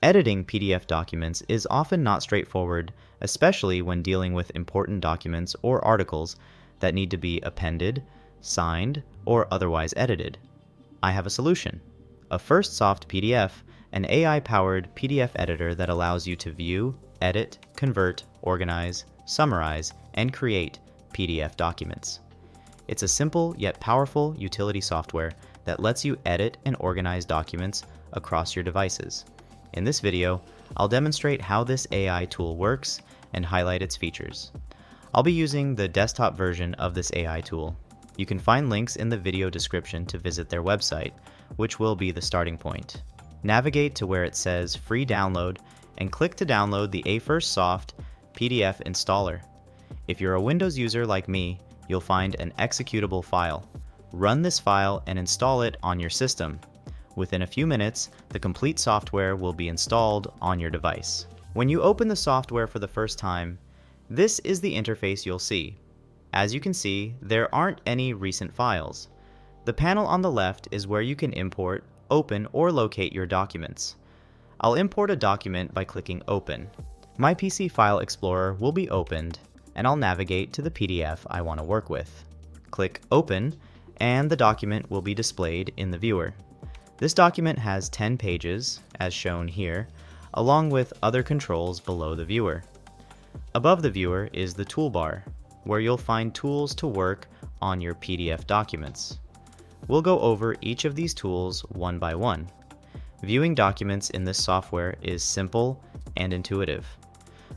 Editing PDF documents is often not straightforward, especially when dealing with important documents or articles that need to be appended, signed, or otherwise edited. I have a solution. Afirstsoft PDF, an AI-powered PDF editor that allows you to view, edit, convert, organize, summarize, and create PDF documents. It's a simple yet powerful utility software that lets you edit and organize documents across your devices. In this video, I'll demonstrate how this AI tool works and highlight its features. I'll be using the desktop version of this AI tool. You can find links in the video description to visit their website, which will be the starting point. Navigate to where it says Free Download and click to download the Afirstsoft PDF installer. If you're a Windows user like me, you'll find an executable file. Run this file and install it on your system. Within a few minutes, the complete software will be installed on your device. When you open the software for the first time, this is the interface you'll see. As you can see, there aren't any recent files. The panel on the left is where you can import, open, or locate your documents. I'll import a document by clicking Open. My PC File Explorer will be opened, and I'll navigate to the PDF I want to work with. Click Open, and the document will be displayed in the viewer. This document has 10 pages, as shown here, along with other controls below the viewer. Above the viewer is the toolbar, where you'll find tools to work on your PDF documents. We'll go over each of these tools one by one. Viewing documents in this software is simple and intuitive.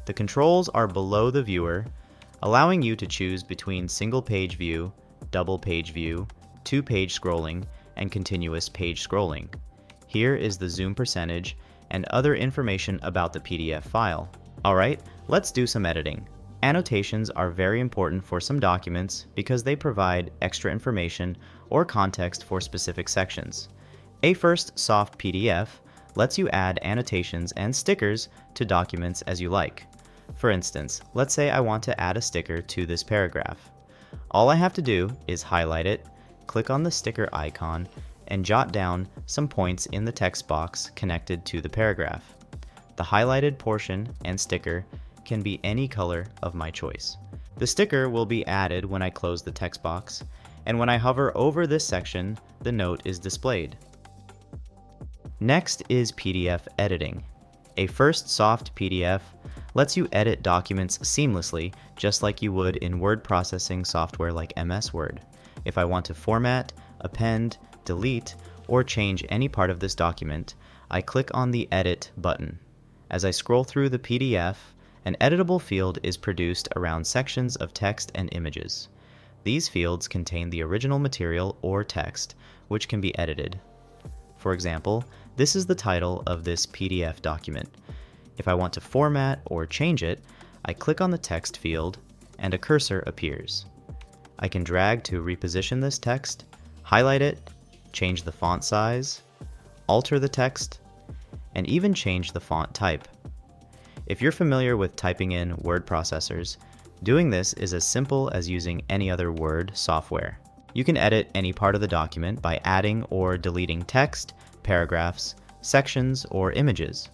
The controls are below the viewer, allowing you to choose between single-page view, double-page view, two-page scrolling, and continuous page scrolling. Here is the zoom percentage and other information about the PDF file. Alright, let's do some editing. Annotations are very important for some documents because they provide extra information or context for specific sections. Afirstsoft PDF lets you add annotations and stickers to documents as you like. For instance, let's say I want to add a sticker to this paragraph. All I have to do is highlight it, click on the sticker icon, and jot down some points in the text box connected to the paragraph. The highlighted portion and sticker can be any color of my choice. The sticker will be added when I close the text box, and when I hover over this section, the note is displayed. Next is PDF editing. Afirstsoft PDF lets you edit documents seamlessly, just like you would in word processing software like MS Word. If I want to format, append, delete, or change any part of this document, I click on the Edit button. As I scroll through the PDF, an editable field is produced around sections of text and images. These fields contain the original material or text, which can be edited. For example, this is the title of this PDF document. If I want to format or change it, I click on the text field and a cursor appears. I can drag to reposition this text, highlight it, change the font size, alter the text, and even change the font type. If you're familiar with typing in word processors, doing this is as simple as using any other Word software. You can edit any part of the document by adding or deleting text, paragraphs, sections, or images.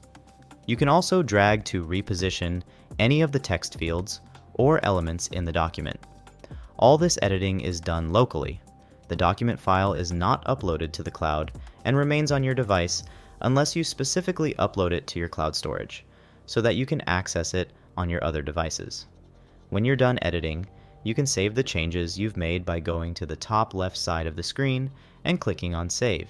You can also drag to reposition any of the text fields or elements in the document. All this editing is done locally. The document file is not uploaded to the cloud and remains on your device unless you specifically upload it to your cloud storage, so that you can access it on your other devices. When you're done editing, you can save the changes you've made by going to the top left side of the screen and clicking on Save.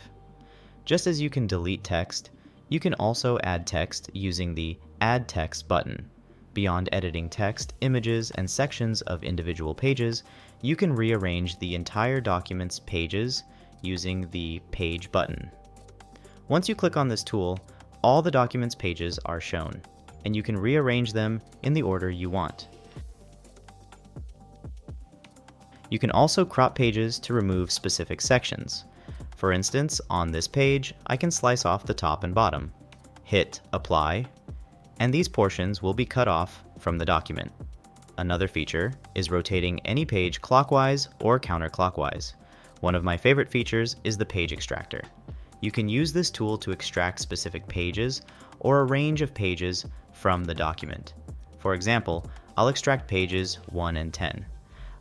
Just as you can delete text, you can also add text using the Add Text button. Beyond editing text, images, and sections of individual pages, you can rearrange the entire document's pages using the Page button. Once you click on this tool, all the document's pages are shown, and you can rearrange them in the order you want. You can also crop pages to remove specific sections. For instance, on this page, I can slice off the top and bottom, hit Apply, and these portions will be cut off from the document. Another feature is rotating any page clockwise or counterclockwise. One of my favorite features is the page extractor. You can use this tool to extract specific pages or a range of pages from the document. For example, I'll extract pages 1 and 10.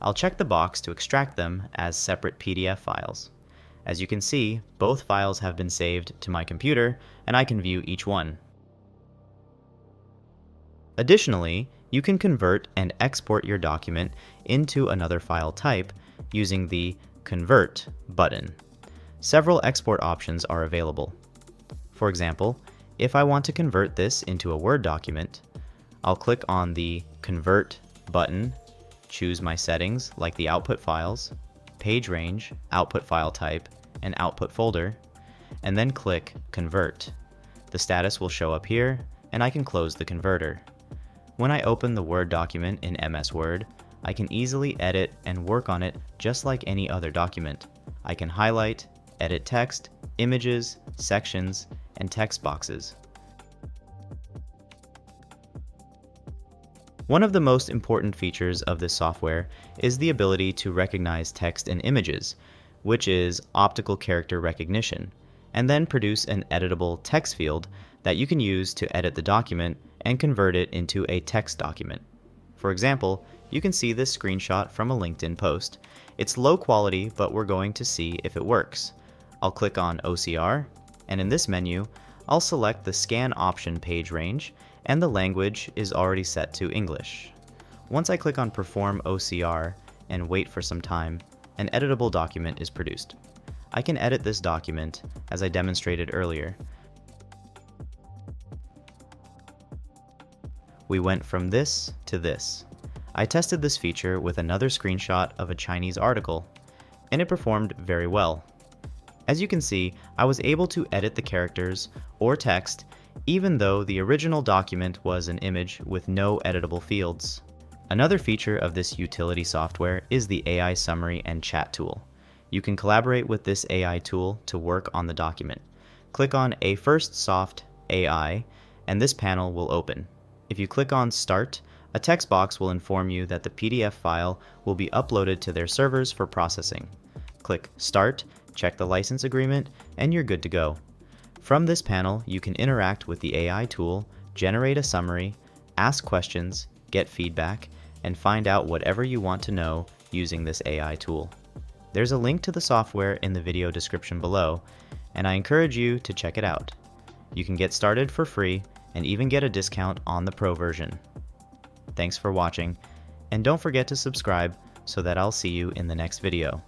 I'll check the box to extract them as separate PDF files. As you can see, both files have been saved to my computer, and I can view each one. Additionally, you can convert and export your document into another file type using the Convert button. Several export options are available. For example, if I want to convert this into a Word document, I'll click on the Convert button, choose my settings like the output files, page range, output file type, and output folder, and then click Convert. The status will show up here, and I can close the converter. When I open the Word document in MS Word, I can easily edit and work on it just like any other document. I can highlight, edit text, images, sections, and text boxes. One of the most important features of this software is the ability to recognize text and images, which is optical character recognition, and then produce an editable text field that you can use to edit the document and convert it into a text document. For example, you can see this screenshot from a LinkedIn post. It's low quality, but we're going to see if it works. I'll click on OCR, and in this menu, I'll select the Scan option page range, and the language is already set to English. Once I click on Perform OCR and wait for some time, an editable document is produced. I can edit this document as I demonstrated earlier. We went from this to this. I tested this feature with another screenshot of a Chinese article, and it performed very well. As you can see, I was able to edit the characters or text even though the original document was an image with no editable fields. Another feature of this utility software is the AI summary and chat tool. You can collaborate with this AI tool to work on the document. Click on Afirstsoft AI, and this panel will open. If you click on Start, a text box will inform you that the PDF file will be uploaded to their servers for processing. Click Start, check the license agreement, and you're good to go. From this panel, you can interact with the AI tool, generate a summary, ask questions, get feedback, and find out whatever you want to know using this AI tool. There's a link to the software in the video description below, and I encourage you to check it out. You can get started for free and even get a discount on the Pro version. Thanks for watching, and don't forget to subscribe so that I'll see you in the next video.